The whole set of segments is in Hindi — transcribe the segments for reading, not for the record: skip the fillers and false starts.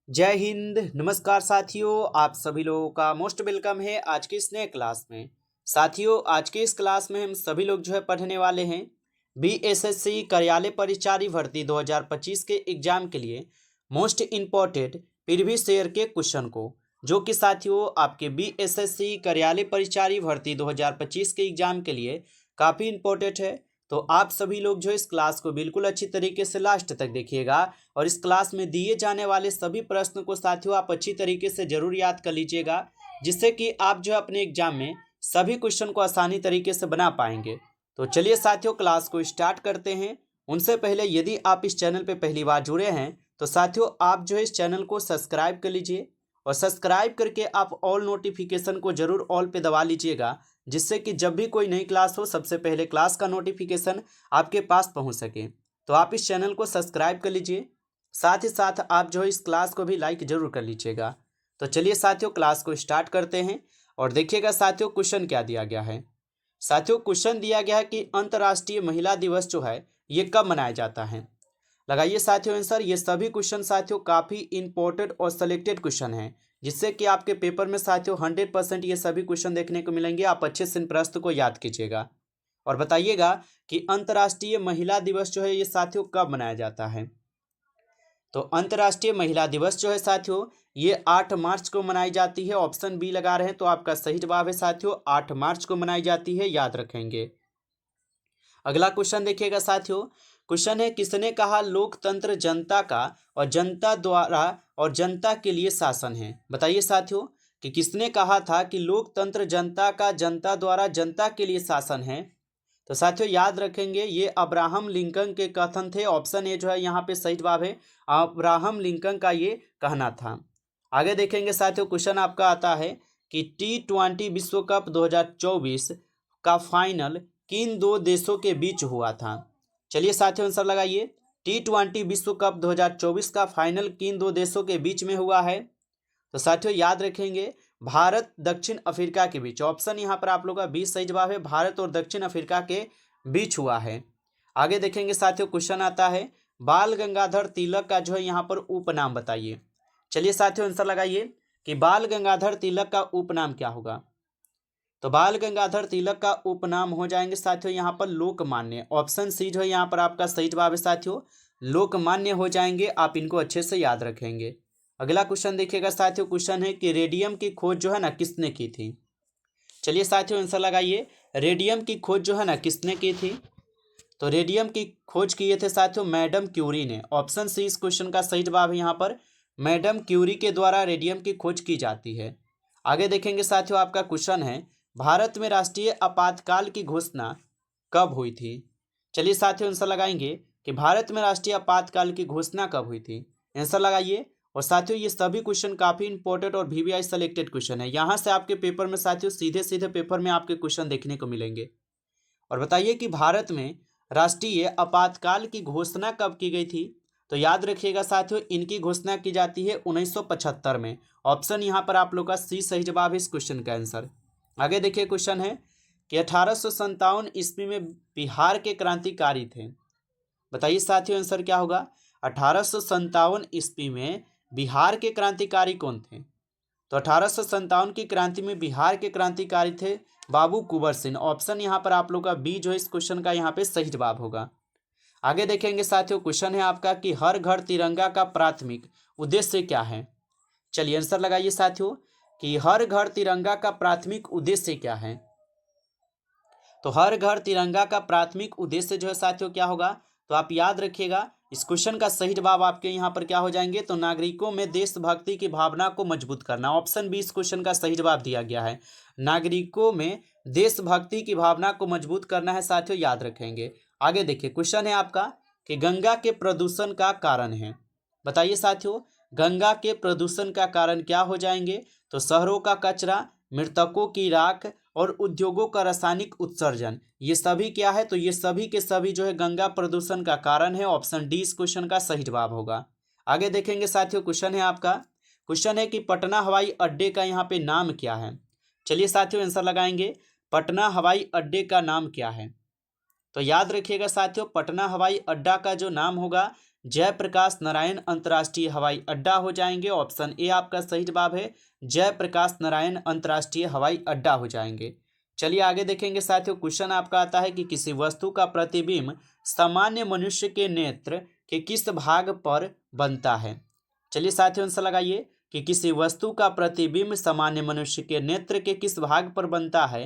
जय हिंद। नमस्कार साथियों, आप सभी लोगों का मोस्ट वेलकम है आज की इस नए क्लास में। साथियों, आज के इस क्लास में हम सभी लोग पढ़ने वाले हैं बीएसएससी कार्यालय परिचारी भर्ती 2025 के एग्जाम के लिए मोस्ट इम्पोर्टेंट प्रीवियस ईयर के क्वेश्चन को, जो कि साथियों आपके बीएसएससी कार्यालय परिचारी भर्ती 2025 के एग्जाम के लिए काफ़ी इम्पोर्टेंट है। तो आप सभी लोग इस क्लास को बिल्कुल अच्छी तरीके से लास्ट तक देखिएगा और इस क्लास में दिए जाने वाले सभी प्रश्न को साथियों आप अच्छी तरीके से जरूर याद कर लीजिएगा, जिससे कि आप अपने एग्जाम में सभी क्वेश्चन को आसानी तरीके से बना पाएंगे। तो चलिए साथियों, क्लास को स्टार्ट करते हैं। उनसे पहले यदि आप इस चैनल पर पहली बार जुड़े हैं तो साथियों आप इस चैनल को सब्सक्राइब कर लीजिए और सब्सक्राइब करके आप ऑल नोटिफिकेशन को जरूर ऑल पे दबा लीजिएगा, जिससे कि जब भी कोई नई क्लास हो सबसे पहले क्लास का नोटिफिकेशन आपके पास पहुंच सके। तो आप इस चैनल को सब्सक्राइब कर लीजिए, साथ ही साथ आप इस क्लास को भी लाइक जरूर कर लीजिएगा। तो चलिए साथियों, क्लास को स्टार्ट करते हैं और देखिएगा साथियों क्वेश्चन क्या दिया गया है। साथियों क्वेश्चन दिया गया है कि अंतर्राष्ट्रीय महिला दिवस ये कब मनाया जाता है। लगाइए साथियों आंसर। ये सभी क्वेश्चन साथियों काफ़ी इंपॉर्टेंट और सेलेक्टेड क्वेश्चन हैं, जिससे कि आपके पेपर में साथियों 100% ये सभी क्वेश्चन देखने को मिलेंगे। आप अच्छे से इन प्रश्न को याद कीजिएगा और बताइएगा कि अंतर्राष्ट्रीय महिला दिवस ये साथियों कब मनाया जाता है। तो अंतर्राष्ट्रीय महिला दिवस साथियों ये 8 मार्च को मनाई जाती है। ऑप्शन बी लगा रहे हैं तो आपका सही जवाब है साथियों, 8 मार्च को मनाई जाती है, याद रखेंगे। अगला क्वेश्चन देखिएगा साथियों। क्वेश्चन है, किसने कहा लोकतंत्र जनता का और जनता द्वारा और जनता के लिए शासन है। बताइए साथियों कि किसने कहा था कि लोकतंत्र जनता का, जनता द्वारा, जनता के लिए शासन है। तो साथियों याद रखेंगे ये अब्राहम लिंकन के कथन थे। ऑप्शन ए यहाँ पे सही जवाब है, अब्राहम लिंकन का ये कहना था। आगे देखेंगे साथियों, क्वेश्चन आपका आता है कि T20 विश्व कप 2024 का फाइनल किन दो देशों के बीच हुआ था। चलिए साथियों आंसर लगाइए। T20 विश्व कप 2024 का फाइनल किन दो देशों के बीच में हुआ है। तो साथियों याद रखेंगे भारत दक्षिण अफ्रीका के बीच। ऑप्शन यहाँ पर आप लोगों का 20 सही जवाब है, भारत और दक्षिण अफ्रीका के बीच हुआ है। आगे देखेंगे साथियों, क्वेश्चन आता है बाल गंगाधर तिलक का यहाँ पर उपनाम बताइए। चलिए साथियों आंसर लगाइए कि बाल गंगाधर तिलक का उपनाम क्या होगा। तो बाल गंगाधर तिलक का उपनाम हो जाएंगे साथियों यहाँ पर लोकमान्य। ऑप्शन सी यहाँ पर आपका सही जवाब है साथियों, लोकमान्य हो जाएंगे। आप इनको अच्छे से याद रखेंगे। अगला क्वेश्चन देखिएगा साथियों। क्वेश्चन है कि रेडियम की खोज किसने की थी। चलिए साथियों आंसर लगाइए। रेडियम की खोज किसने की थी। तो रेडियम की खोज किए थे साथियों मैडम क्यूरी ने। ऑप्शन सी इस क्वेश्चन का सही जवाब है, यहाँ पर मैडम क्यूरी के द्वारा रेडियम की खोज की जाती है। आगे देखेंगे साथियों, आपका क्वेश्चन है भारत में राष्ट्रीय आपातकाल की घोषणा कब हुई थी। चलिए साथियों आंसर लगाएंगे कि भारत में राष्ट्रीय आपातकाल की घोषणा कब हुई थी। आंसर लगाइए। और साथियों ये सभी क्वेश्चन काफ़ी इंपॉर्टेंट और वीवीआई सेलेक्टेड क्वेश्चन है। यहाँ से आपके पेपर में साथियों सीधे सीधे पेपर में आपके क्वेश्चन देखने को मिलेंगे। और बताइए कि भारत में राष्ट्रीय आपातकाल की घोषणा कब की गई थी। तो याद रखिएगा साथियों, इनकी घोषणा की जाती है 1975 में। ऑप्शन यहाँ पर आप लोग का सी सही जवाब है इस क्वेश्चन का आंसर। आगे देखिए, क्वेश्चन है कि 1857 ईस्वी में बिहार के क्रांतिकारी थे। बताइए साथियों आंसर क्या होगा। 1857 ईस्वी में बिहार के क्रांतिकारी कौन थे। तो 1857 की क्रांति में बिहार के क्रांतिकारी थे बाबू कुंवर सिंह। ऑप्शन यहाँ पर आप लोग का बी इस क्वेश्चन का यहाँ पे सही जवाब होगा। आगे देखेंगे साथियों, क्वेश्चन है आपका कि हर घर तिरंगा का प्राथमिक उद्देश्य क्या है। चलिए आंसर लगाइए साथियों कि हर घर तिरंगा का प्राथमिक उद्देश्य क्या है। तो हर घर तिरंगा का प्राथमिक उद्देश्य साथियों क्या होगा। तो आप याद रखिएगा इस क्वेश्चन का सही जवाब आपके यहाँ पर क्या हो जाएंगे। तो नागरिकों में देशभक्ति की भावना को मजबूत करना। ऑप्शन बी इस क्वेश्चन का सही जवाब दिया गया है, नागरिकों में देशभक्ति की भावना को मजबूत करना है साथियों, याद रखेंगे। आगे देखिए, क्वेश्चन है आपका कि गंगा के प्रदूषण का कारण है। बताइए साथियों गंगा के प्रदूषण का कारण क्या हो जाएंगे। तो शहरों का कचरा, मृतकों की राख और उद्योगों का रासायनिक उत्सर्जन, ये सभी क्या है। तो ये सभी के सभी गंगा प्रदूषण का कारण है। ऑप्शन डी इस क्वेश्चन का सही जवाब होगा। आगे देखेंगे साथियों, क्वेश्चन है आपका, क्वेश्चन है कि पटना हवाई अड्डे का यहाँ पे नाम क्या है। चलिए साथियों आंसर लगाएंगे, पटना हवाई अड्डे का नाम क्या है। तो याद रखिएगा साथियों, पटना हवाई अड्डा का जो नाम होगा जयप्रकाश नारायण अंतर्राष्ट्रीय हवाई अड्डा हो जाएंगे। ऑप्शन ए आपका सही जवाब है, जयप्रकाश नारायण अंतर्राष्ट्रीय हवाई अड्डा हो जाएंगे। चलिए आगे देखेंगे साथियों, क्वेश्चन आपका आता है कि किसी वस्तु का प्रतिबिंब सामान्य मनुष्य के नेत्र के किस भाग पर बनता है। चलिए साथियों आंसर लगाइए कि किसी वस्तु का प्रतिबिंब सामान्य मनुष्य के नेत्र के किस भाग पर बनता है।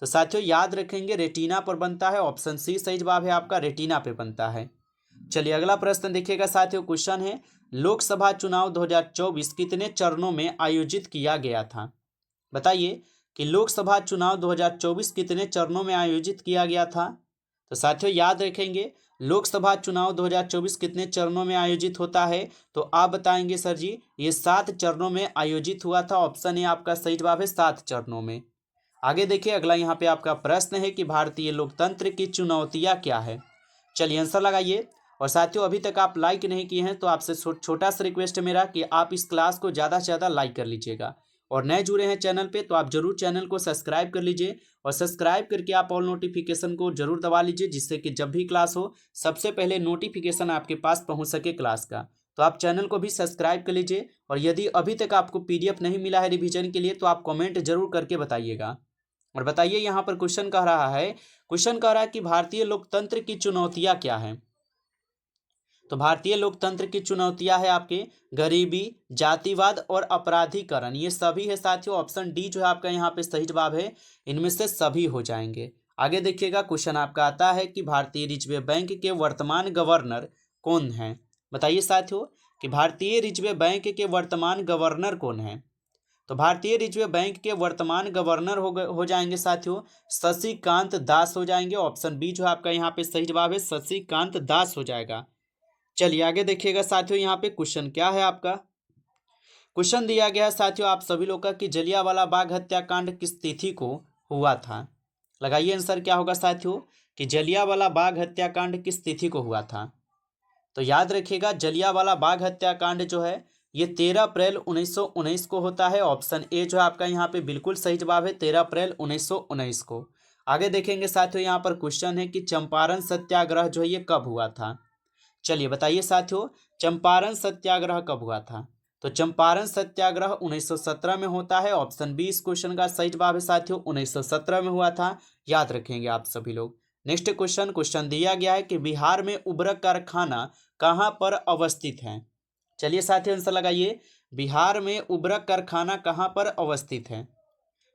तो साथियों याद रखेंगे रेटिना पर बनता है। ऑप्शन सी सही जवाब है आपका, रेटिना पे बनता है। चलिए अगला प्रश्न देखिएगा साथियों, क्वेश्चन है लोकसभा चुनाव 2024 कितने चरणों में आयोजित किया गया था। बताइए कि लोकसभा चुनाव 2024 कितने चरणों में आयोजित किया गया था। तो साथियों याद रखेंगे लोकसभा चुनाव 2024 कितने चरणों में आयोजित होता है। तो आप बताएंगे सर जी ये 7 चरणों में आयोजित हुआ था। ऑप्शन ए आपका सही जवाब है, 7 चरणों में। आगे देखिए अगला यहाँ पे आपका प्रश्न है कि भारतीय लोकतंत्र की चुनौतियाँ क्या है। चलिए आंसर लगाइए। और साथियों अभी तक आप लाइक नहीं किए हैं तो आपसे छोटा सा रिक्वेस्ट है मेरा कि आप इस क्लास को ज़्यादा से ज़्यादा लाइक कर लीजिएगा। और नए जुड़े हैं चैनल पे तो आप जरूर चैनल को सब्सक्राइब कर लीजिए और सब्सक्राइब करके आप ऑल नोटिफिकेशन को जरूर दबा लीजिए, जिससे कि जब भी क्लास हो सबसे पहले नोटिफिकेशन आपके पास पहुंच सके क्लास का। तो आप चैनल को भी सब्सक्राइब कर लीजिए। और यदि अभी तक आपको PDF नहीं मिला है रिविजन के लिए तो आप कॉमेंट जरूर करके बताइएगा। और बताइए यहाँ पर क्वेश्चन कह रहा है कि भारतीय लोकतंत्र की चुनौतियाँ क्या हैं। तो भारतीय लोकतंत्र की चुनौतियां है आपके गरीबी, जातिवाद और अपराधीकरण, ये सभी है साथियों। ऑप्शन डी जो है आपका यहाँ पे सही जवाब है, इनमें से सभी हो जाएंगे। आगे देखिएगा क्वेश्चन आपका आता है कि भारतीय रिजर्व बैंक के वर्तमान गवर्नर कौन हैं। बताइए साथियों कि भारतीय रिजर्व बैंक के वर्तमान गवर्नर कौन है। तो भारतीय रिजर्व बैंक के वर्तमान गवर्नर हो जाएंगे साथियों शशिकांत दास हो जाएंगे। ऑप्शन बी जो है आपका यहाँ पे सही जवाब है, शशिकांत दास हो जाएगा। चलिए आगे देखिएगा साथियों, यहाँ पे क्वेश्चन क्या है आपका। क्वेश्चन दिया गया है साथियों आप सभी लोग का कि जलियांवाला बाग हत्याकांड किस तिथि को हुआ था। लगाइए आंसर क्या होगा साथियों कि जलियांवाला बाग हत्याकांड किस तिथि को हुआ था। तो याद रखिएगा जलियांवाला बाग हत्याकांड जो है ये 13 अप्रैल 1919 को होता है। ऑप्शन ए जो है आपका यहाँ पे बिल्कुल सही जवाब है, 13 अप्रैल 1919 को। आगे देखेंगे साथियों यहाँ पर क्वेश्चन है कि चंपारण सत्याग्रह जो है ये कब हुआ था। चलिए बताइए साथियों चंपारण सत्याग्रह कब हुआ था। तो चंपारण सत्याग्रह 1917 में होता है। ऑप्शन बी इस क्वेश्चन का सही जवाब है साथियों, 1917 में हुआ था। याद रखेंगे आप सभी लोग। नेक्स्ट क्वेश्चन दिया गया है कि बिहार में उर्वरक कारखाना कहाँ पर अवस्थित है। चलिए साथियों आंसर लगाइए, बिहार में उर्वरक कारखाना कहाँ पर अवस्थित है।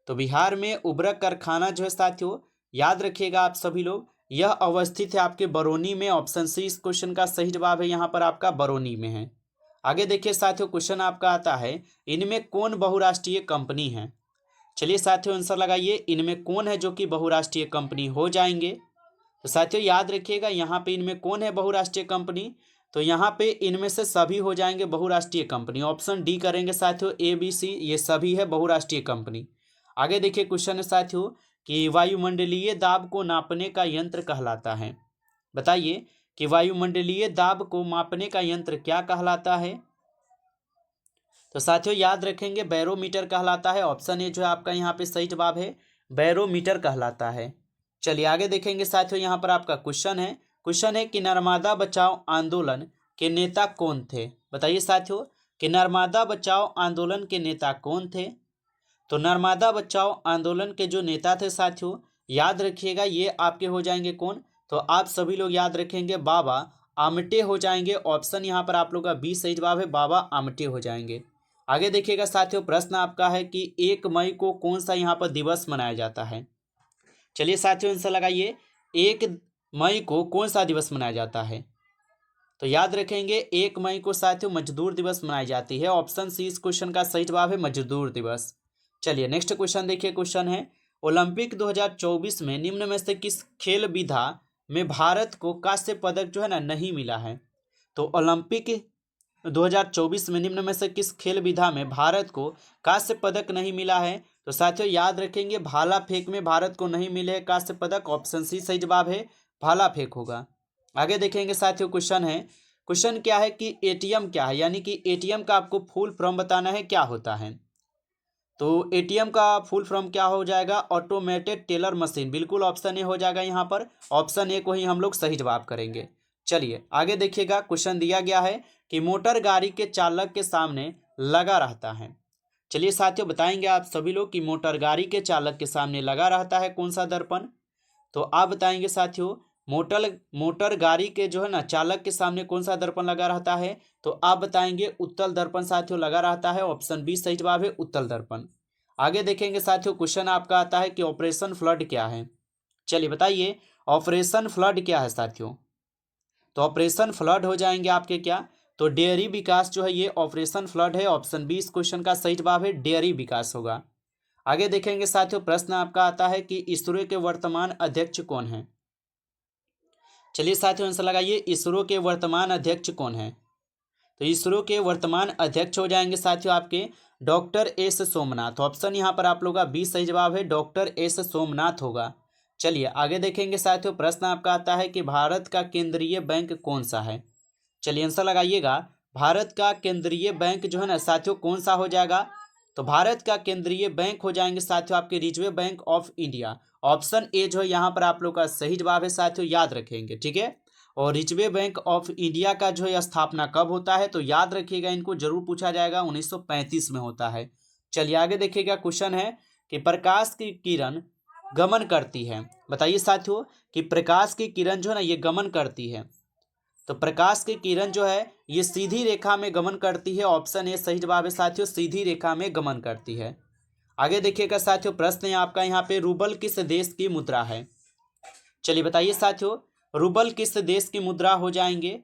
तो बिहार में उर्वरक कारखाना जो है साथियों याद रखिएगा आप सभी लोग, यह अवस्थित है आपके बरौनी में। ऑप्शन सी इस क्वेश्चन का सही जवाब है, यहाँ पर आपका बरौनी में है। आगे देखिए साथियों क्वेश्चन आपका आता है इनमें कौन बहुराष्ट्रीय कंपनी है। चलिए साथियों आंसर लगाइए, इनमें कौन है जो कि बहुराष्ट्रीय कंपनी हो जाएंगे। तो साथियों याद रखिएगा यहाँ पे इनमें कौन है बहुराष्ट्रीय कंपनी। तो यहाँ पे इनमें से सभी हो जाएंगे बहुराष्ट्रीय कंपनी। ऑप्शन डी करेंगे साथियों, ABC ये सभी है बहुराष्ट्रीय कंपनी। आगे देखिए क्वेश्चन है साथियों कि वायुमंडलीय दाब को नापने का यंत्र कहलाता है। बताइए कि वायुमंडलीय दाब को मापने का यंत्र क्या कहलाता है। तो साथियों याद रखेंगे बैरोमीटर कहलाता है। ऑप्शन ए जो है आपका यहाँ पे सही जवाब है, बैरोमीटर कहलाता है। चलिए आगे देखेंगे साथियों यहाँ पर आपका क्वेश्चन है कि नर्मदा बचाओ आंदोलन के नेता कौन थे। बताइए साथियों कि नर्मदा बचाओ आंदोलन के नेता कौन थे। तो नर्मदा बचाओ आंदोलन के जो नेता थे साथियों याद रखिएगा ये आपके हो जाएंगे कौन। तो आप सभी लोग याद रखेंगे बाबा आमटे हो जाएंगे। ऑप्शन यहाँ पर आप लोग का बी सही जवाब है, बाबा आमटे हो जाएंगे। आगे देखिएगा साथियों प्रश्न आपका है कि 1 मई को कौन सा यहाँ पर दिवस मनाया जाता है। चलिए साथियों आंसर लगाइए, 1 मई को कौन सा दिवस मनाया जाता है। तो याद रखेंगे 1 मई को साथियों मजदूर दिवस मनाई जाती है। ऑप्शन सी इस क्वेश्चन का सही जवाब है, मजदूर दिवस। चलिए नेक्स्ट क्वेश्चन देखिए, क्वेश्चन है ओलंपिक 2024 में निम्न में से किस खेल विधा में भारत को कांस्य पदक जो है ना नहीं मिला है। तो ओलंपिक 2024 में निम्न में से किस खेल विधा में भारत को कांस्य पदक नहीं मिला है। तो साथियों याद रखेंगे भाला फेंक में भारत को नहीं मिले कांस्य पदक। ऑप्शन सी सही जवाब है, भाला फेंक होगा। आगे देखेंगे साथियों क्वेश्चन क्या है कि ATM क्या है, यानी कि ATM का आपको फुल फॉर्म बताना है क्या होता है। तो ATM का फुल फॉर्म क्या हो जाएगा, ऑटोमेटेड टेलर मशीन। बिल्कुल ऑप्शन ए हो जाएगा यहाँ पर, ऑप्शन ए को ही हम लोग सही जवाब करेंगे। चलिए आगे देखिएगा, क्वेश्चन दिया गया है कि मोटर गाड़ी के चालक के सामने लगा रहता है। चलिए साथियों बताएंगे आप सभी लोग कि मोटर गाड़ी के चालक के सामने लगा रहता है कौन सा दर्पण। तो आप बताएंगे साथियों, मोटर गाड़ी के जो है ना चालक के सामने कौन सा दर्पण लगा रहता है। तो आप बताएंगे उत्तल दर्पण साथियों लगा रहता है। ऑप्शन बी सही जवाब है, उत्तल दर्पण। आगे देखेंगे साथियों, क्वेश्चन आपका आता है कि ऑपरेशन फ्लड क्या है। चलिए बताइए ऑपरेशन फ्लड क्या है साथियों। तो ऑपरेशन फ्लड हो जाएंगे आपके क्या, तो डेयरी विकास जो है ये ऑपरेशन फ्लड है। ऑप्शन बी इस क्वेश्चन का सही जवाब है, डेयरी विकास होगा। आगे देखेंगे साथियों, प्रश्न आपका आता है कि इसरो के वर्तमान अध्यक्ष कौन है। चलिए साथियों आंसर लगाइए, इसरो के वर्तमान अध्यक्ष कौन है। तो इसरो के वर्तमान अध्यक्ष हो जाएंगे साथियों आपके डॉक्टर एस सोमनाथ। ऑप्शन यहाँ पर आप लोगों का बी सही जवाब है, डॉक्टर एस सोमनाथ होगा। चलिए आगे देखेंगे साथियों, प्रश्न आपका आता है कि भारत का केंद्रीय बैंक कौन सा है। चलिए आंसर लगाइएगा, भारत का केंद्रीय बैंक जो है ना साथियों कौन सा हो जाएगा। तो भारत का केंद्रीय बैंक हो जाएंगे साथियों आपके reserve bank of India. Option A जो है यहाँ पर आप लोग का सही जवाब है साथियों, याद रखेंगे ठीक है। और रिजर्व बैंक ऑफ इंडिया का जो है स्थापना कब होता है, तो याद रखिएगा, इनको जरूर पूछा जाएगा, 1935 में होता है। चलिए आगे देखिएगा, क्वेश्चन है कि प्रकाश की किरण गमन करती है। बताइए साथियों कि प्रकाश की किरण जो है ना ये गमन करती है। तो प्रकाश की किरण जो है ये सीधी रेखा में गमन करती है। ऑप्शन ए सही जवाब है साथियों, सीधी रेखा में गमन करती है। आगे देखिएगा साथियों, प्रश्न है आपका यहाँ पे, रूबल किस देश की मुद्रा है। चलिए बताइए साथियों, रूबल किस देश की मुद्रा हो जाएंगे।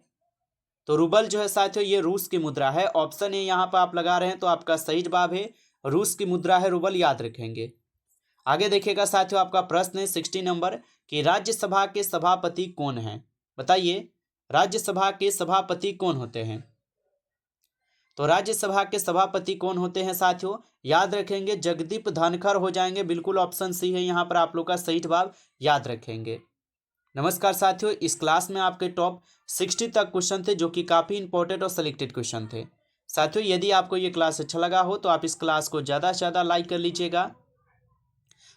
तो रूबल जो है साथियों ये रूस की मुद्रा है। ऑप्शन ए यहाँ पर आप लगा रहे हैं तो आपका सही जवाब है, रूस की मुद्रा है रूबल, याद रखेंगे। आगे देखिएगा साथियों, आपका प्रश्न है 60 नंबर कि राज्यसभा के सभापति कौन है। बताइए राज्यसभा के सभापति कौन होते हैं। तो राज्यसभा के सभापति कौन होते हैं साथियों, याद रखेंगे जगदीप धनखड़ हो जाएंगे। बिल्कुल ऑप्शन सी है यहाँ पर आप लोग का सही जवाब, याद रखेंगे। नमस्कार साथियों, इस क्लास में आपके टॉप 60 तक क्वेश्चन थे जो कि काफ़ी इंपॉर्टेंट और सिलेक्टेड क्वेश्चन थे। साथियों यदि आपको ये क्लास अच्छा लगा हो तो आप इस क्लास को ज़्यादा से ज़्यादा लाइक कर लीजिएगा।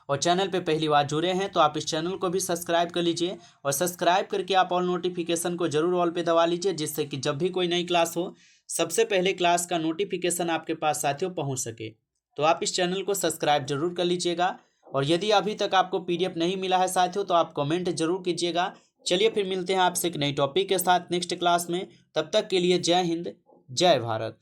और चैनल पे पहली बार जुड़े हैं तो आप इस चैनल को भी सब्सक्राइब कर लीजिए। और सब्सक्राइब करके आप ऑल नोटिफिकेशन को जरूर ऑल पे दबा लीजिए, जिससे कि जब भी कोई नई क्लास हो सबसे पहले क्लास का नोटिफिकेशन आपके पास साथियों पहुंच सके। तो आप इस चैनल को सब्सक्राइब जरूर कर लीजिएगा। और यदि अभी तक आपको PDF नहीं मिला है साथियों तो आप कमेंट जरूर कीजिएगा। चलिए फिर मिलते हैं आपसे एक नई टॉपिक के साथ नेक्स्ट क्लास में। तब तक के लिए जय हिंद, जय भारत।